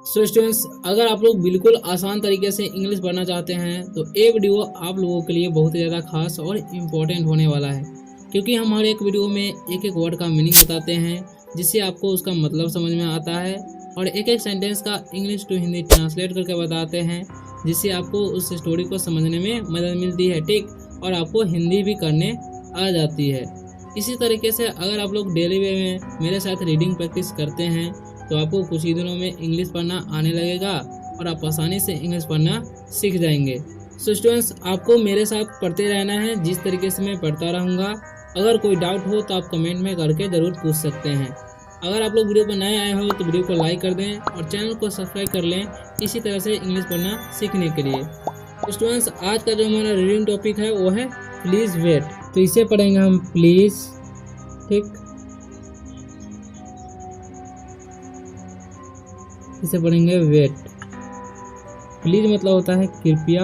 So students, अगर आप लोग बिल्कुल आसान तरीके से इंग्लिश पढ़ना चाहते हैं तो ये वीडियो आप लोगों के लिए बहुत ज़्यादा खास और इम्पोर्टेंट होने वाला है, क्योंकि हम हर एक वीडियो में एक एक वर्ड का मीनिंग बताते हैं जिससे आपको उसका मतलब समझ में आता है, और एक एक सेंटेंस का इंग्लिश टू हिंदी ट्रांसलेट करके बताते हैं जिससे आपको उस स्टोरी को समझने में मदद मिलती है, ठीक, और आपको हिंदी भी करने आ जाती है। इसी तरीके से अगर आप लोग डेली वे में मेरे साथ रीडिंग प्रैक्टिस करते हैं तो आपको कुछ ही दिनों में इंग्लिश पढ़ना आने लगेगा और आप आसानी से इंग्लिश पढ़ना सीख जाएंगे। सो स्टूडेंट्स, आपको मेरे साथ पढ़ते रहना है जिस तरीके से मैं पढ़ता रहूँगा। अगर कोई डाउट हो तो आप कमेंट में करके ज़रूर पूछ सकते हैं। अगर आप लोग वीडियो पर नए आए हो तो वीडियो को लाइक कर दें और चैनल को सब्सक्राइब कर लें इसी तरह से इंग्लिश पढ़ना सीखने के लिए। तो स्टूडेंट्स, आज का जो हमारा रीडिंग टॉपिक है वो है प्लीज़ वेट। तो इसे पढ़ेंगे हम प्लीज़, ठीक, इसे पढ़ेंगे वेट। प्लीज मतलब होता है कृपया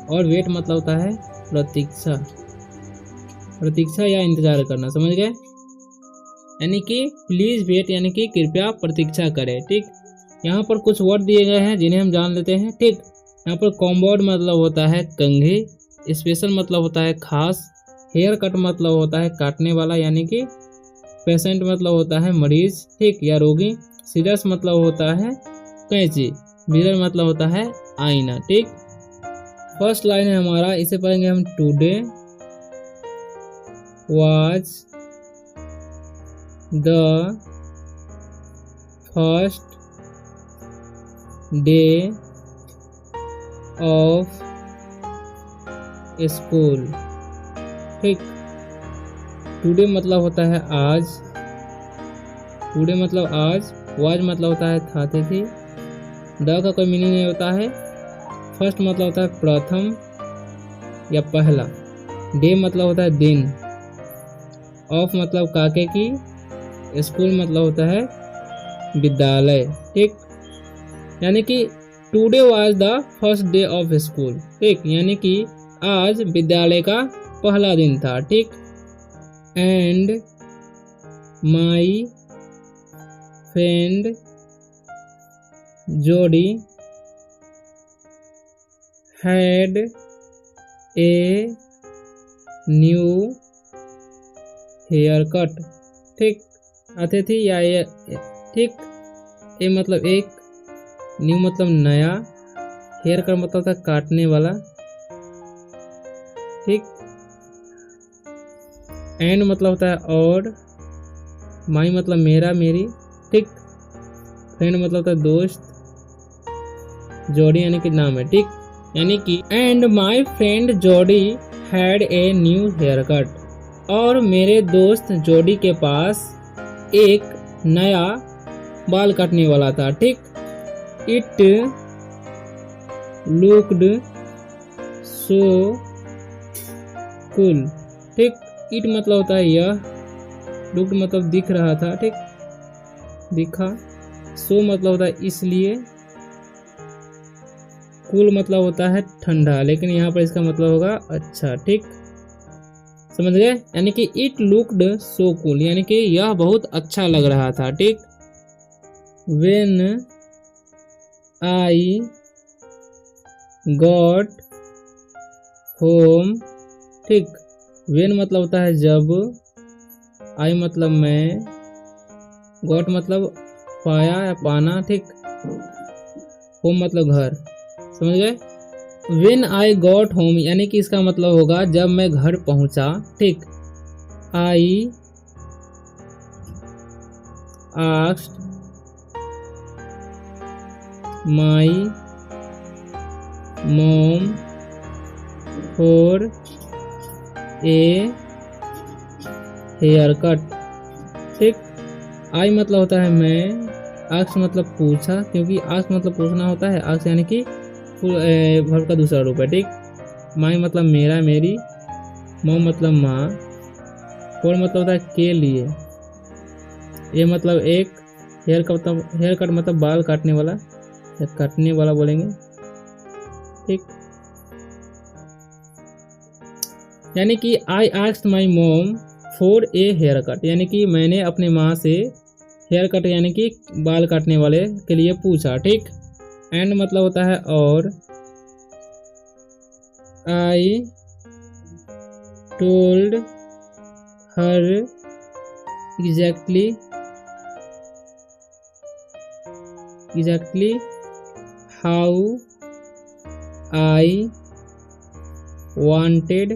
और वेट मतलब होता है प्रतीक्षा, प्रतीक्षा या इंतजार करना, समझ गए? यानी कि प्लीज वेट यानी कि कृपया प्रतीक्षा करें, ठीक। यहाँ पर कुछ वर्ड दिए गए हैं जिन्हें हम जान लेते हैं, ठीक। यहाँ पर कॉम्बोर्ड मतलब होता है कंघी, स्पेशल मतलब होता है खास, हेयर कट मतलब होता है काटने वाला यानी कि पेशेंट मतलब होता है मरीज, ठीक, या रोगी। सीजर्स मतलब होता है कैंची, मिरर मतलब होता है आईना, ठीक। फर्स्ट लाइन है हमारा, इसे पढ़ेंगे हम today was the first day of school, ठीक। टुडे मतलब होता है आज, टुडे मतलब आज, वाज मतलब होता है था थी, द का कोई मीनिंग नहीं होता है, फर्स्ट मतलब होता है प्रथम या पहला, डे मतलब होता है दिन, ऑफ मतलब काके की, स्कूल मतलब होता है विद्यालय, ठीक। यानी कि today was the first day of school, ठीक, यानी कि आज विद्यालय का पहला दिन था, ठीक। And my friend Jodi had a new haircut, ठीक। आते थी या ये, ठीक, ए मतलब एक, न्यू मतलब नया, हेयर कट मतलब था काटने वाला, ठीक। एंड मतलब होता है और, माई मतलब मेरा मेरी, ठीक। फ्रेंड मतलब होता है दोस्त, जोड़ी यानी कि नाम है, ठीक। यानी कि and my friend Jodi had a new haircut, और मेरे दोस्त जोडी के पास एक नया बाल काटने वाला था, ठीक। इट लुक्ड सो कूल, ठीक। इट मतलब होता है यह, लुक्ड मतलब दिख रहा था, ठीक, दिखा, सो मतलब होता है इसलिए, कूल मतलब होता है ठंडा, लेकिन यहाँ पर इसका मतलब होगा अच्छा, ठीक, समझ गए? यानी कि इट लुक्ड सो कूल यानी कि यह बहुत अच्छा लग रहा था, ठीक। व्हेन आई गॉट होम, ठीक। व्हेन मतलब होता है जब, आई मतलब मैं, गॉट मतलब पाया या पाना, ठीक, होम मतलब घर, समझ गए? व्हेन आई गॉट होम यानी कि इसका मतलब होगा जब मैं घर पहुंचा, ठीक। I asked my mom for a haircut, ठीक। आई मतलब होता है मैं, आस्क मतलब पूछा, क्योंकि आस्क मतलब पूछना होता है, आस्क यानी कि वर्ब का दूसरा रूप है, ठीक। माई मतलब मेरा मेरी, मॉम मतलब माँ, फॉर मतलब होता है के लिए, ये मतलब एक, हेयर कट मतलब बाल काटने वाला या काटने वाला बोलेंगे, ठीक। यानी कि I asked my mom for a haircut यानी कि मैंने अपने माँ से हेयर कट यानी कि बाल काटने वाले के लिए पूछा, ठीक। एंड मतलब होता है और। I told her exactly how I wanted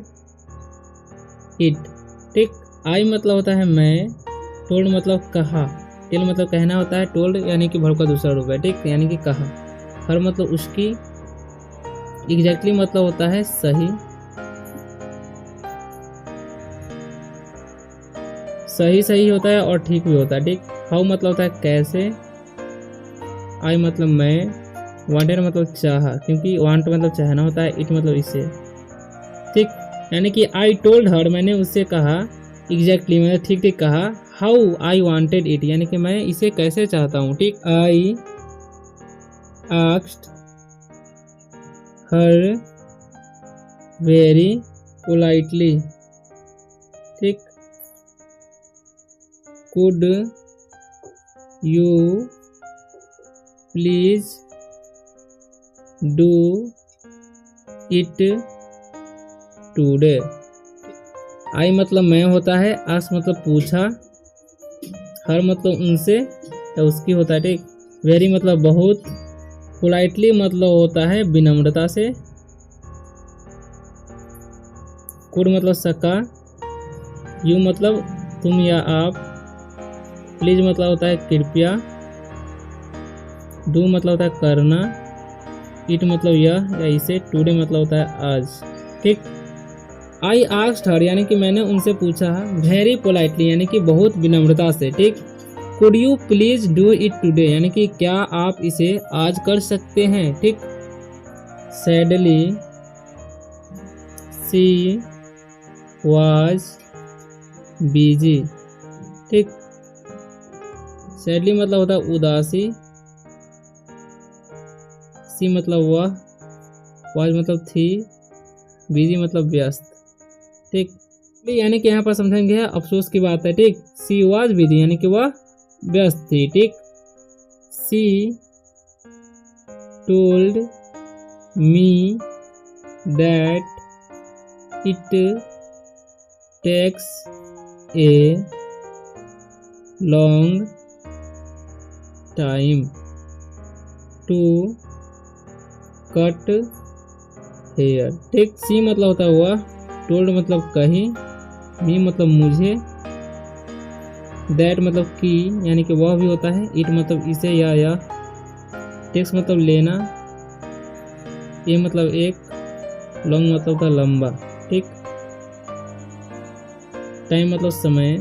it, ठीक। आई मतलब होता है मैं, टोल्ड मतलब कहा, टेल मतलब कहना होता है, टोल्ड यानी कि वर्ब का दूसरा रूप है, ठीक, यानी कि कहा। हर मतलब उसकी, एग्जैक्टली मतलब होता है सही, सही होता है और ठीक भी होता है, ठीक। हाउ मतलब होता है कैसे, आई मतलब मैं, वांटेड मतलब चाहा, क्योंकि वांट मतलब चाहना होता है, इट मतलब इसे, ठीक। यानी कि आई टोल्ड हर, मैंने उससे कहा, एग्जैक्टली मैंने ठीक कहा, हाउ आई वांटेड इट यानी कि मैं इसे कैसे चाहता हूँ, ठीक। I asked her very politely, ठीक। Could you please do it today. I मतलब मैं होता है, आस्क मतलब पूछा, हर मतलब उनसे या उसकी होता है, ठीक। वेरी मतलब बहुत, पोलाइटली मतलब होता है विनम्रता से, कुड मतलब सका, यू मतलब तुम या आप, प्लीज मतलब होता है कृपया, डू मतलब होता है करना, इट मतलब यह या इसे, टुडे मतलब होता है आज, ठीक। आई आस्क्ड हर यानी कि मैंने उनसे पूछा, वेरी पोलाइटली यानी कि बहुत विनम्रता से, ठीक। Could you please do it today यानी कि क्या आप इसे आज कर सकते हैं, ठीक। सैडली सी वाज बिजी, ठीक। सैडली मतलब होता है उदासी, सी मतलब वह, वाज मतलब थी, बिजी मतलब व्यस्त, ठीक। यानी कि यहाँ पर समझेंगे अफसोस की बात है, ठीक। सी वाज बिजी यानी कि वह व्यस्त थी, ठीक। She told me that it takes a long time to cut hair, ठीक। सी मतलब होता है वह, टोल्ड मतलब कही, मी मतलब मुझे, दैट मतलब की यानी कि वह भी होता है, इट मतलब इसे या, टेक्स मतलब लेना, ए मतलब एक, लॉन्ग मतलब होता है लंबा, ठीक। टाइम मतलब समय,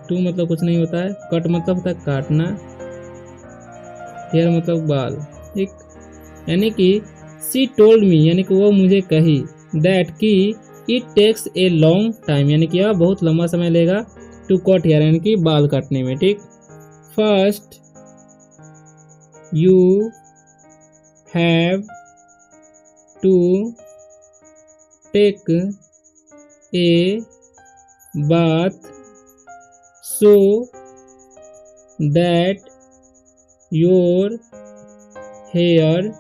टू मतलब कुछ नहीं होता है, कट मतलब होता है काटना, हेयर मतलब बाल, ठीक। यानी कि सी टोल्ड मी यानी कि वो मुझे कही, दैट की it takes a long time यानी कि यह बहुत लंबा समय लेगा, टू कट हेयर यानी कि बाल काटने में, ठीक। First you have to take a bath so that your hair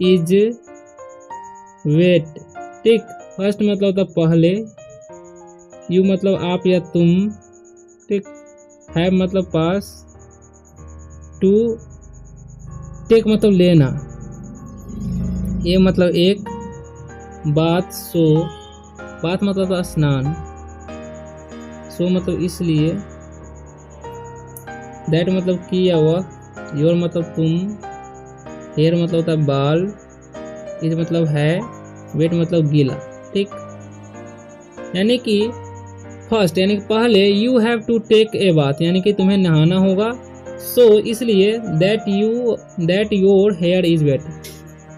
is wet, ठीक। फर्स्ट मतलब होता पहले, यू मतलब आप या तुम, ठीक। हैव मतलब पास, टू टेक मतलब लेना, ए मतलब एक, बात सो, बात मतलब स्नान, सो मतलब इसलिए, दैट मतलब की या वह, योर मतलब तुम, हेयर मतलब होता है बाल, इज मतलब है, वेट मतलब गीला, ठीक। यानी कि फर्स्ट यानी कि पहले, you have to take a bath यानी कि तुम्हें नहाना होगा, सो इसलिए, that your hair is wet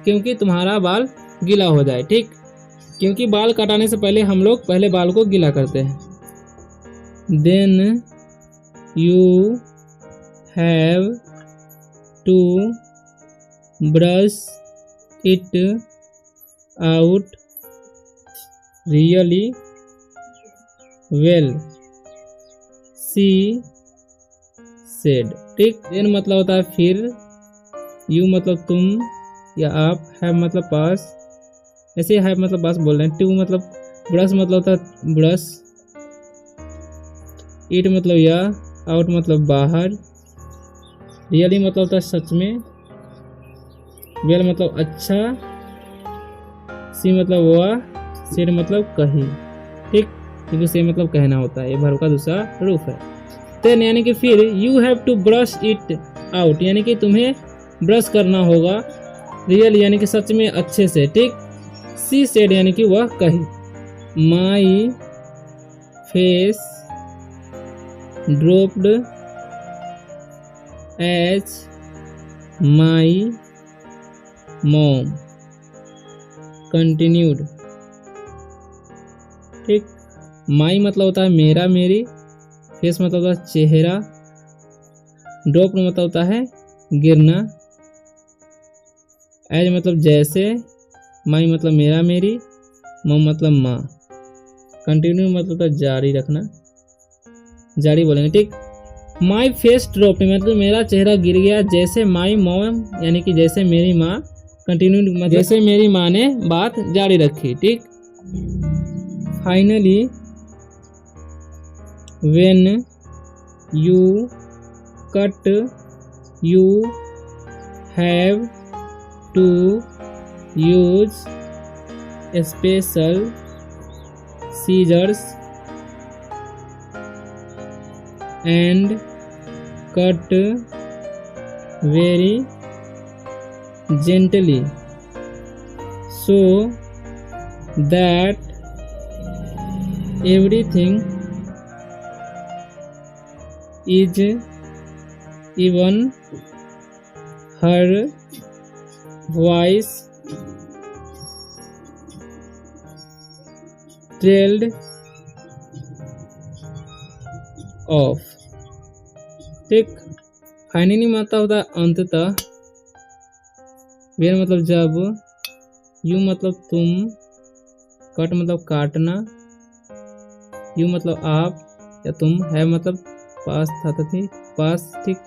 क्योंकि तुम्हारा बाल गीला हो जाए, ठीक। क्योंकि बाल कटाने से पहले हम लोग पहले बाल को गीला करते हैं। Then you have to brush it out really well, she said. ठीक, देन मतलब होता है फिर, यू मतलब तुम या आप, हैव मतलब पास, ऐसे हैव मतलब पास बोल रहे हैं। टू मतलब ब्रश मतलब होता है ब्रश, इट मतलब या, आउट मतलब बाहर, रियली मतलब होता है सच में, वेल मतलब अच्छा, सी मतलब वह, सेड मतलब कही। ठीक, क्योंकि से मतलब कहना होता है, ये वर्ब का दूसरा रूप है। देन यानी कि फिर you have to brush it out, यानी कि तुम्हें ब्रश करना होगा, रियल यानी कि सच में अच्छे से। ठीक, सी सेड यानी कि वह कही, my face dropped as my mom continued. ठीक, माई मतलब होता है मेरा मेरी, फेस मतलब होता है चेहरा, ड्रॉप मतलब होता है गिरना, एज मतलब जैसे, माई मतलब मेरा मेरी, मॉम मतलब माँ, कंटिन्यू मतलब होता है जारी रखना, जारी बोलेंगे। ठीक, माई फेस ड्रॉप मतलब मेरा चेहरा गिर गया, जैसे माई मॉम यानी कि जैसे मेरी माँ, कंटिन्यू मतलब जैसे मेरी माँ ने बात जारी रखी। ठीक, finally when you cut you have to use special scissors and cut very gently so that everything is even her voice trailed off। ठीक, फाइनली मतलब होता है अंततः, वेर मतलब जब, यू मतलब तुम, कट मतलब काटना, यू मतलब आप या तुम, है मतलब पास था थी पास। ठीक,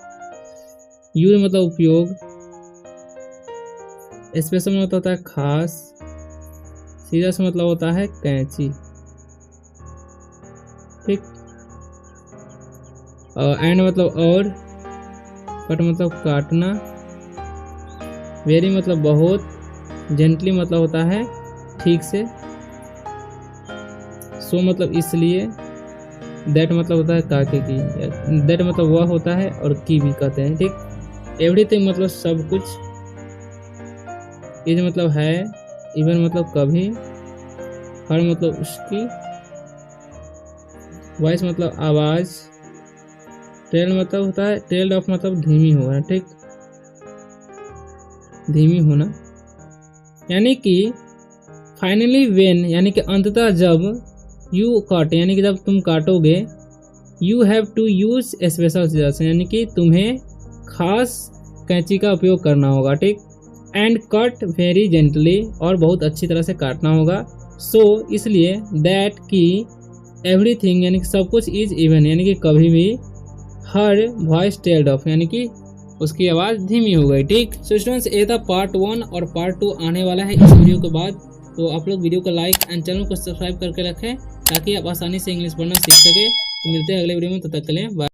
यू मतलब उपयोग, स्पेशल मतलब होता है खास, सीरियस मतलब होता है कैंची। ठीक, एंड मतलब और, कट मतलब काटना, वेरी मतलब बहुत, जेंटली मतलब होता है ठीक से, सो मतलब इसलिए, दैट मतलब होता है काके की, दैट मतलब वह होता है और की भी कहते हैं। ठीक, एवरीथिंग मतलब सब कुछ, इज मतलब है, इवन मतलब कभी, हर मतलब उसकी, वॉइस मतलब आवाज, ट्रेल मतलब होता है, ट्रेल्ड ऑफ मतलब धीमी होना। ठीक, धीमी होना, यानी कि फाइनली वेन यानी कि अंततः जब, यू कट यानी कि जब तुम काटोगे, you have to use special scissors यानी कि तुम्हें खास कैंची का उपयोग करना होगा। ठीक, एंड कट वेरी जेंटली और बहुत अच्छी तरह से काटना होगा, सो इसलिए, दैट कि एवरीथिंग यानी कि सब कुछ, इज इवन यानी कि कभी भी, हर वॉइस टेल्ड ऑफ यानी कि उसकी आवाज़ धीमी हो गई। ठीक, सो स्टूडेंट्स ये था पार्ट 1 और पार्ट 2 आने वाला है इस वीडियो के बाद। तो आप लोग वीडियो को लाइक एंड चैनल को सब्सक्राइब करके रखें ताकि आप आसानी से इंग्लिश पढ़ना सीख सके। तो मिलते हैं अगले वीडियो में, तब तक के लिए बाय।